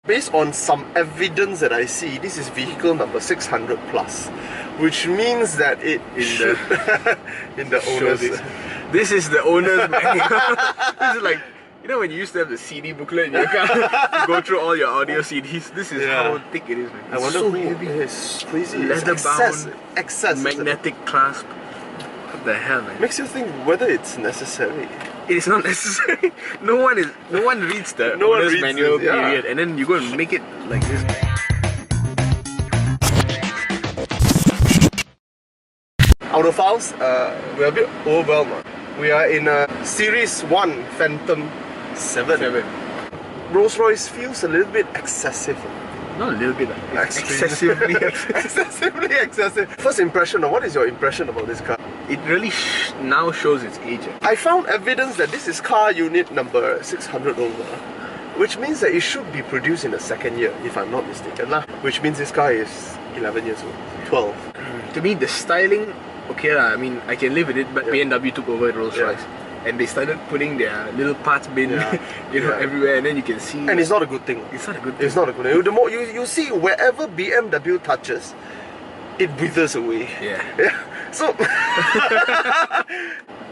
Based on some evidence that I see, this is vehicle number 600 plus, which means that it should in the owner's. This is the owner's manual. This is like, you know when you used to have the CD booklet in your car, you go through all your audio CDs. This is how thick it is, man. I wonder so who heavy. It's crazy. Leather bound, excess. magnetic clasp. What the hell, man? Makes you think whether it's necessary. It is not necessary. No one reads the owner's manual, period, and then you go and make it like this. Autophiles, we're a bit overwhelmed. We are in a Series 1 Phantom 7. Rolls-Royce feels a little bit excessive. Not a little bit, excessively excessive. First impression, what is your impression about this car? It really now shows its age. I found evidence that this is car unit number 600 over, which means that it should be produced in the second year, if I'm not mistaken. Which means this car is 11 years old, 12. To me, the styling, okay lah, I mean, I can live with it, but BMW took over Rolls-Royce. And they started putting their little parts bin, everywhere, and then you can see. And it's not a good thing. It's not a good thing. It's not a good thing. The more you see, wherever BMW touches, it withers away. So,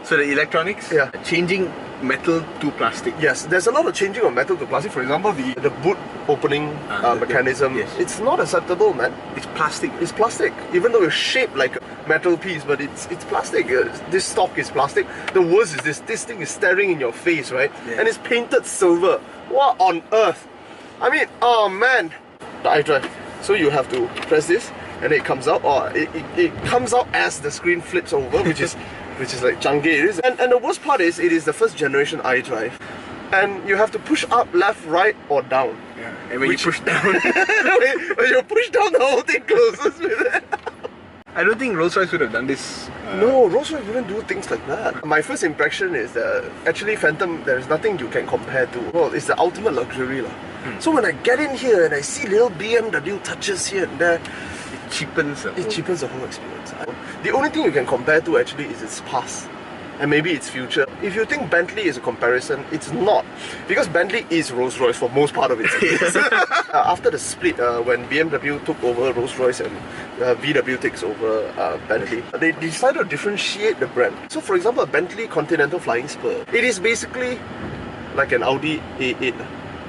so the electronics, changing metal to plastic. Yes, there's a lot of changing of metal to plastic. For example, the boot opening mechanism. It's not acceptable, man. It's plastic. It's plastic, even though it's shaped like a metal piece, but it's plastic. This stock is plastic. The worst is this thing is staring in your face, right? And it's painted silver. What on earth? I mean, oh man. The iDrive. So you have to press this, and it comes out, or it comes out as the screen flips over, which is like janky it is. And the worst part is, it is the first generation iDrive. And you have to push up, left, right, or down. And when you push down... when you push down, the whole thing closes with it. I don't think Rolls-Royce would have done this. No, Rolls-Royce wouldn't do things like that. My first impression is that actually Phantom, there's nothing you can compare to. Well, it's the ultimate luxury. So when I get in here and I see little BMW touches here and there, it cheapens the whole experience. The only thing you can compare to actually is its past. And maybe its future. If you think Bentley is a comparison, it's not. Because Bentley is Rolls-Royce for most part of its years. After the split, when BMW took over Rolls-Royce and VW takes over Bentley, they decided to differentiate the brand. So for example, a Bentley Continental Flying Spur, it is basically like an Audi A8,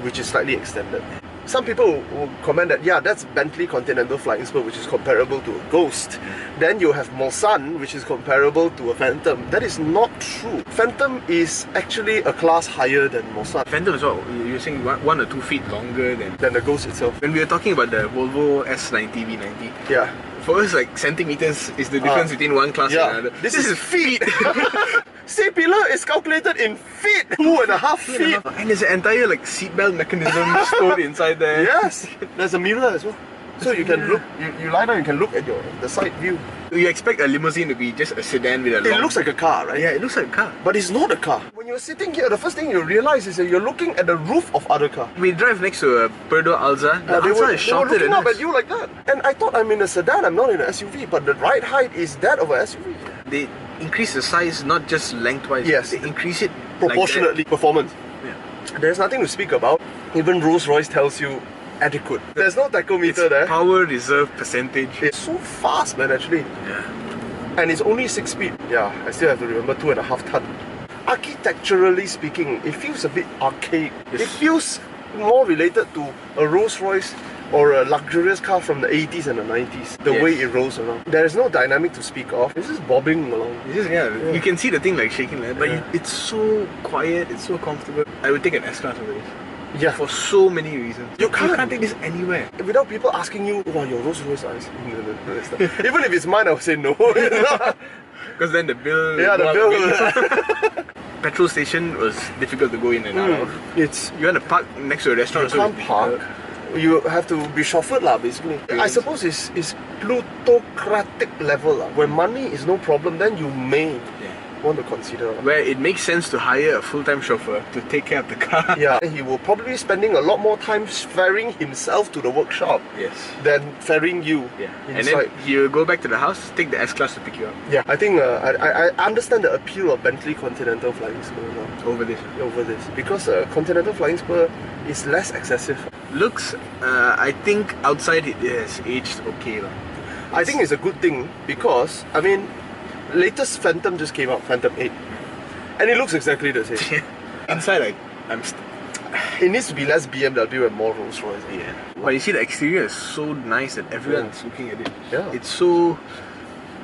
which is slightly extended. Some people will comment that, that's Bentley Continental Flying Spur, which is comparable to a Ghost. Then you have Mulsanne, which is comparable to a Phantom. That is not true. Phantom is actually a class higher than Mulsanne. Phantom is what? You're saying 1 or 2 feet longer than the Ghost itself. When we were talking about the Volvo S90 V90, for us, like, centimeters is the difference between one class and another. This is feet! C-pillar is calculated in feet! 2.5 feet! And there's an entire like seatbelt mechanism stored inside there. Yes! There's a mirror as well. So you can look, you lie down, you can look at the side view. You expect a limousine to be just a sedan with a long... It looks like a car, right? Yeah, it looks like a car. But it's not a car. When you're sitting here, the first thing you realize is that you're looking at the roof of other car. We drive next to a Peugeot Alza. The Alza is shorter than us. They were looking up at you like that. And I thought I'm in a sedan, I'm not in an SUV, but the ride height is that of an SUV. They increase the size, not just lengthwise. Yes. They increase it proportionately. Like performance. There's nothing to speak about. Even Rolls-Royce tells you adequate. There's no tachometer there. Power reserve percentage. It's so fast, man, actually. And it's only 6 speed. I still have to remember 2.5 ton. Architecturally speaking, it feels a bit archaic. It feels more related to a Rolls-Royce or a luxurious car from the 80s and the 90s. The way it rolls around. There is no dynamic to speak of. It's just bobbing along. It's just, you can see the thing like shaking like that, but it's so quiet, it's so comfortable. I would take an S-Class over this. For so many reasons. You can't take this anywhere. Without people asking you, wow, your Rolls-Royce eyes. Even if it's mine, I would say no. Because then the bill... the bill... Petrol station was difficult to go in and out of. You want to park next to a restaurant. You can't park. You have to be chauffeured basically. I suppose it's plutocratic level. Where money is no problem, then you may want to consider. Where it makes sense to hire a full-time chauffeur to take care of the car. He will probably be spending a lot more time ferrying himself to the workshop than ferrying you And then he'll go back to the house, take the S-Class to pick you up. I think I understand the appeal of Bentley Continental Flying Spur now. Over this. Because Continental Flying Spur is less excessive. Looks, I think outside it has aged okay. I think it's a good thing because, I mean, latest Phantom just came out, Phantom 8. And it looks exactly the same. Inside, I'm it needs to be less BMW and more Rolls-Royce. Yeah. But you see, the exterior is so nice that everyone's looking at it. Yeah. It's so,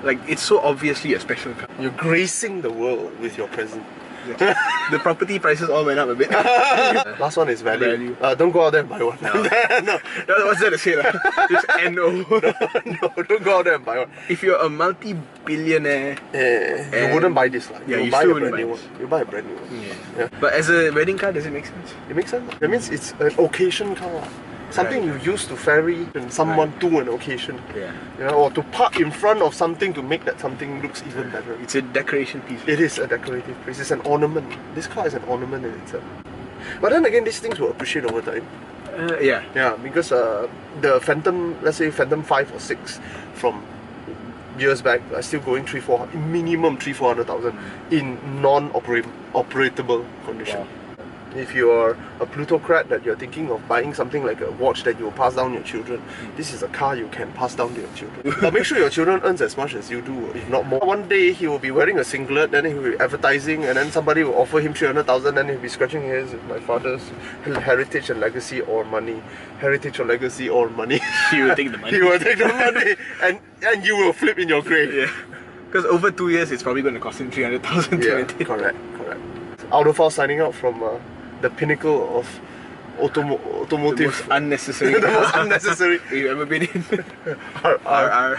it's so obviously a special car. You're gracing the world with your present. Yeah. The property prices all went up a bit. Last one is value. Don't go out there and buy one. No. No. What's that to say? Just NO. No, don't go out there and buy one. If you're a multi-billionaire, you wouldn't buy this. You buy a brand new one. You buy a brand new one. Yeah. But as a wedding car, does it make sense? It makes sense. That means it's an occasion car. Something you use to ferry someone to an occasion. Yeah. Or to park in front of something to make that something looks even better. It's a decoration piece. It is a decorative piece. It's an ornament. This car is an ornament in itself. But then again, these things will appreciate over time. Yeah. Yeah, because the Phantom, let's say Phantom 5 or 6 from years back are still going minimum 300,000-400,000 in non-operatable condition. Wow. If you are a plutocrat that you're thinking of buying something like a watch that you will pass down to your children, this is a car you can pass down to your children. But make sure your children earns as much as you do, if not more. One day he will be wearing a singlet, then he will be advertising, and then somebody will offer him 300,000, then he'll be scratching his head, my father's heritage and legacy or money. Heritage or legacy or money. He will take the money. He will take the money, and you will flip in your grave. Yeah. Because over 2 years, it's probably going to cost him 300,000 to maintain. Correct. Autophiles signing out from the pinnacle of automotive. The most unnecessary. The most unnecessary. You've ever been in. R.